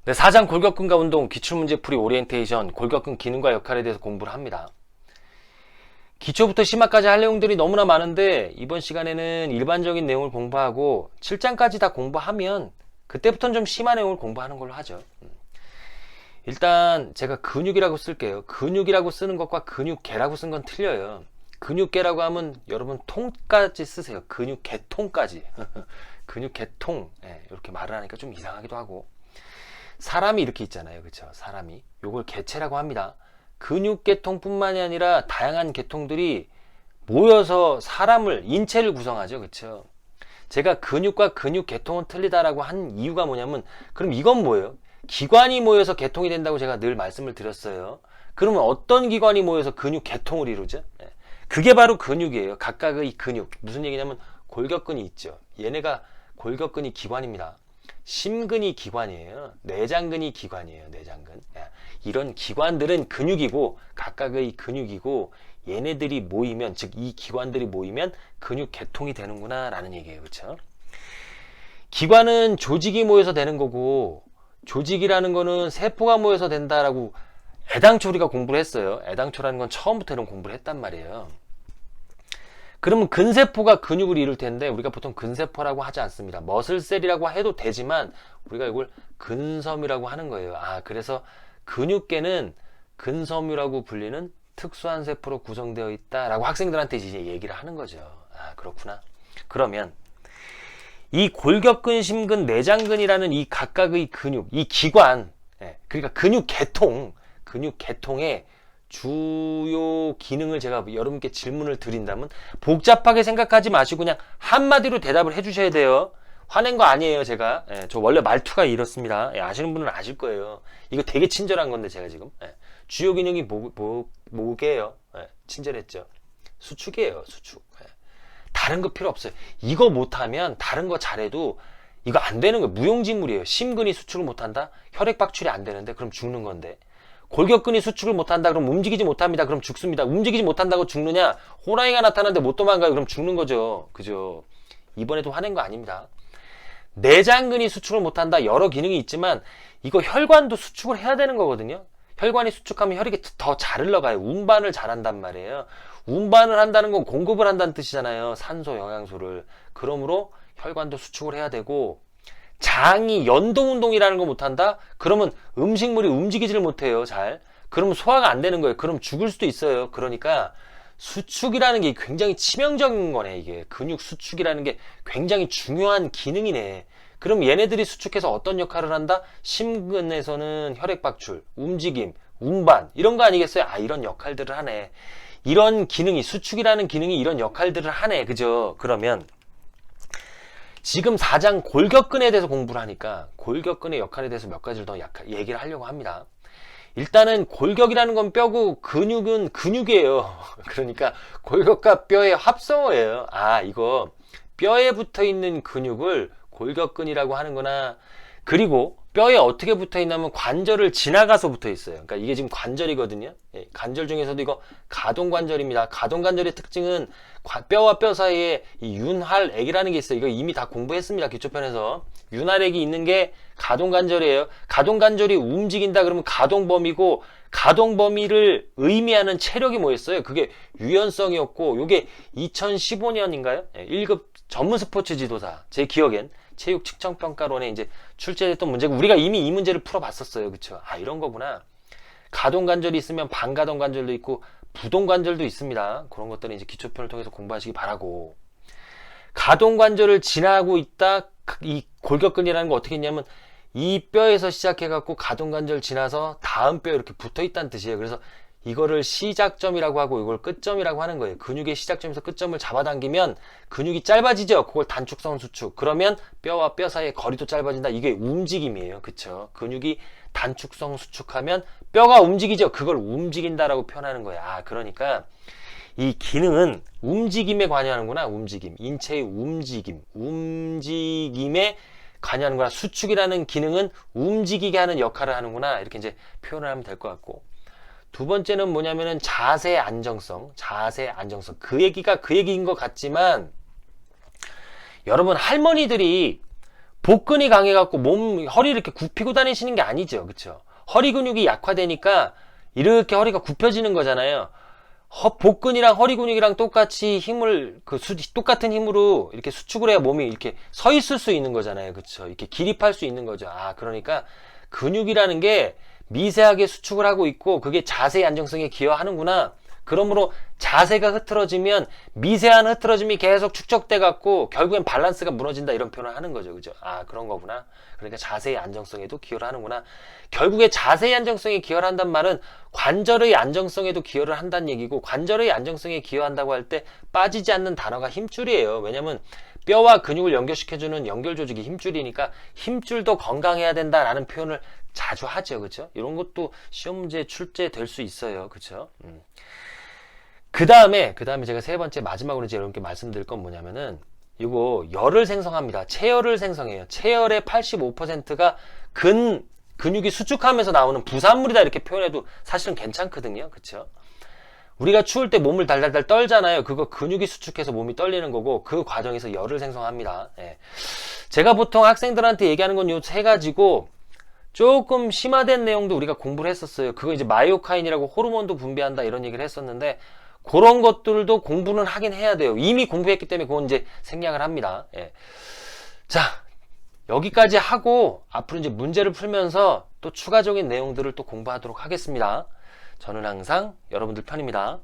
네, 4장 골격근과 운동, 기출문제풀이 오리엔테이션, 골격근 기능과 역할에 대해서 공부를 합니다. 기초부터 심화까지 할 내용들이 너무나 많은데 이번 시간에는 일반적인 내용을 공부하고 7장까지 다 공부하면 그때부터는 좀 심한 내용을 공부하는 걸로 하죠. 일단 제가 근육이라고 쓸게요. 근육이라고 쓰는 것과 근육계라고 쓴 건 틀려요. 근육계라고 하면 여러분 통까지 쓰세요. 근육계통까지. 근육계통, 이렇게 말을 하니까 좀 이상하기도 하고. 사람이 이렇게 있잖아요. 그쵸? 사람이. 요걸 계체라고 합니다. 근육계통뿐만이 아니라 다양한 계통들이 모여서 사람을, 인체를 구성하죠. 그쵸? 제가 근육과 근육계통은 틀리다라고 한 이유가 뭐냐면, 그럼 이건 뭐예요? 기관이 모여서 계통이 된다고 제가 늘 말씀을 드렸어요. 그러면 어떤 기관이 모여서 근육계통을 이루죠? 그게 바로 근육이에요. 각각의 근육. 무슨 얘기냐면 골격근이 있죠. 얘네가 골격근이 기관입니다. 심근이 기관이에요. 내장근이 기관이에요. 내장근. 이런 기관들은 근육이고 각각의 근육이고 얘네들이 모이면, 즉 이 기관들이 모이면 근육계통이 되는구나 라는 얘기예요. 그렇죠? 기관은 조직이 모여서 되는 거고 조직이라는 거는 세포가 모여서 된다라고 애당초 우리가 공부를 했어요. 애당초라는 건 처음부터 이런 공부를 했단 말이에요. 그러면 근세포가 근육을 이룰 텐데 우리가 보통 근세포라고 하지 않습니다. 머슬셀이라고 해도 되지만 우리가 이걸 근섬유라고 하는 거예요. 그래서 근육계는 근섬유라고 불리는 특수한 세포로 구성되어 있다라고 학생들한테 이제 얘기를 하는 거죠. 그렇구나. 그러면 이 골격근, 심근, 내장근이라는 이 각각의 근육, 이 기관, 그러니까 근육계통의 주요 기능을 제가 여러분께 질문을 드린다면 복잡하게 생각하지 마시고 그냥 한마디로 대답을 해주셔야 돼요. 화낸 거 아니에요, 제가. 저 원래 말투가 이렇습니다. 아시는 분은 아실 거예요. 이거 되게 친절한 건데 제가 지금 주요 기능이 뭐게요? 친절했죠. 수축이에요, 수축. 다른 거 필요 없어요. 이거 못하면 다른 거 잘해도 이거 안 되는 거예요. 무용지물이에요. 심근이 수축을 못한다? 혈액 박출이 안 되는데 그럼 죽는 건데. 골격근이 수축을 못한다? 그럼 움직이지 못합니다. 그럼 죽습니다. 움직이지 못한다고 죽느냐? 호랑이가 나타났는데 못 도망가요. 그럼 죽는 거죠. 그죠? 이번에도 화낸 거 아닙니다. 내장근이 수축을 못한다? 여러 기능이 있지만 이거 혈관도 수축을 해야 되는 거거든요. 혈관이 수축하면 혈액이 더 잘 흘러가요. 운반을 잘한단 말이에요. 운반을 한다는 건 공급을 한다는 뜻이잖아요. 산소, 영양소를. 그러므로 혈관도 수축을 해야 되고 장이 연동운동이라는 거 못한다? 그러면 음식물이 움직이지를 못해요. 잘. 그러면 소화가 안 되는 거예요. 그럼 죽을 수도 있어요. 그러니까 수축이라는 게 굉장히 치명적인 거네. 이게 근육 수축이라는 게 굉장히 중요한 기능이네. 그럼 얘네들이 수축해서 어떤 역할을 한다? 심근에서는 혈액 박출, 움직임, 운반 이런 거 아니겠어요? 이런 역할들을 하네. 이런 기능이, 수축이라는 기능이 이런 역할들을 하네. 그죠? 그러면 지금 4장 골격근에 대해서 공부를 하니까 골격근의 역할에 대해서 몇 가지를 더 얘기를 하려고 합니다. 일단은 골격이라는 건 뼈고 근육은 근육이에요. 그러니까 골격과 뼈의 합성어예요. 이거 뼈에 붙어 있는 근육을 골격근이라고 하는구나. 그리고 뼈에 어떻게 붙어 있냐면 관절을 지나가서 붙어 있어요. 그러니까 이게 지금 관절이거든요. 관절 중에서도 이거 가동관절입니다. 가동관절의 특징은 뼈와 뼈 사이에 이 윤활액이라는 게 있어요. 이거 이미 다 공부했습니다. 기초편에서. 윤활액이 있는 게 가동관절이에요. 가동관절이 움직인다 그러면 가동범위고 가동범위를 의미하는 체력이 뭐였어요? 그게 유연성이었고 요게 2015년인가요? 1급 전문 스포츠 지도사. 제 기억엔 체육 측정평가론에 이제 출제됐던 문제고 우리가 이미 이 문제를 풀어봤었어요. 그쵸? 이런 거구나. 가동관절이 있으면 반가동관절도 있고 부동관절도 있습니다. 그런 것들은 이제 기초편을 통해서 공부하시기 바라고. 가동관절을 지나고 있다. 이 골격근이라는 거 어떻게 했냐면 이 뼈에서 시작해갖고 가동관절 지나서 다음 뼈에 이렇게 붙어 있다는 뜻이에요. 그래서 이거를 시작점이라고 하고 이걸 끝점이라고 하는 거예요. 근육의 시작점에서 끝점을 잡아당기면 근육이 짧아지죠. 그걸 단축성 수축. 그러면 뼈와 뼈 사이의 거리도 짧아진다. 이게 움직임이에요. 그쵸? 근육이 단축성 수축하면 뼈가 움직이죠. 그걸 움직인다라고 표현하는 거예요. 그러니까 이 기능은 움직임에 관여하는구나. 움직임. 인체의 움직임. 움직임에 관여하는구나. 수축이라는 기능은 움직이게 하는 역할을 하는구나. 이렇게 이제 표현을 하면 될 것 같고. 두 번째는 뭐냐면은 자세 안정성. 그 얘기가 그 얘기인 것 같지만 여러분 할머니들이 복근이 강해갖고 허리를 이렇게 굽히고 다니시는 게 아니죠. 그쵸? 허리 근육이 약화되니까 이렇게 허리가 굽혀지는 거잖아요. 복근이랑 허리 근육이랑 똑같이 똑같은 힘으로 이렇게 수축을 해야 몸이 이렇게 서 있을 수 있는 거잖아요. 그쵸? 이렇게 기립할 수 있는 거죠. 그러니까 근육이라는 게 미세하게 수축을 하고 있고 그게 자세의 안정성에 기여하는구나. 그러므로 자세가 흐트러지면 미세한 흐트러짐이 계속 축적돼 갖고 결국엔 밸런스가 무너진다 이런 표현을 하는 거죠. 그죠? 그런 거구나. 그러니까 자세의 안정성에도 기여를 하는구나. 결국에 자세의 안정성에 기여를 한단 말은 관절의 안정성에도 기여를 한다는 얘기고, 관절의 안정성에 기여한다고 할 때 빠지지 않는 단어가 힘줄이에요. 왜냐면 뼈와 근육을 연결시켜주는 연결 조직이 힘줄이니까 힘줄도 건강해야 된다라는 표현을 자주 하죠. 그죠? 이런 것도 시험 문제 출제될 수 있어요. 그죠? 그 다음에 제가 세 번째 마지막으로 이제 여러분께 말씀드릴 건 뭐냐면은 이거 열을 생성합니다. 체열을 생성해요. 체열의 85%가 근육이 수축하면서 나오는 부산물이다 이렇게 표현해도 사실은 괜찮거든요. 그쵸? 우리가 추울 때 몸을 달달달 떨잖아요. 그거 근육이 수축해서 몸이 떨리는 거고 그 과정에서 열을 생성합니다. 제가 보통 학생들한테 얘기하는 건 요 세 가지고 조금 심화된 내용도 우리가 공부를 했었어요. 그거 이제 마이오카인이라고 호르몬도 분비한다 이런 얘기를 했었는데 그런 것들도 공부는 하긴 해야 돼요. 이미 공부했기 때문에 그건 이제 생략을 합니다. 자, 여기까지 하고 앞으로 이제 문제를 풀면서 또 추가적인 내용들을 또 공부하도록 하겠습니다. 저는 항상 여러분들 편입니다.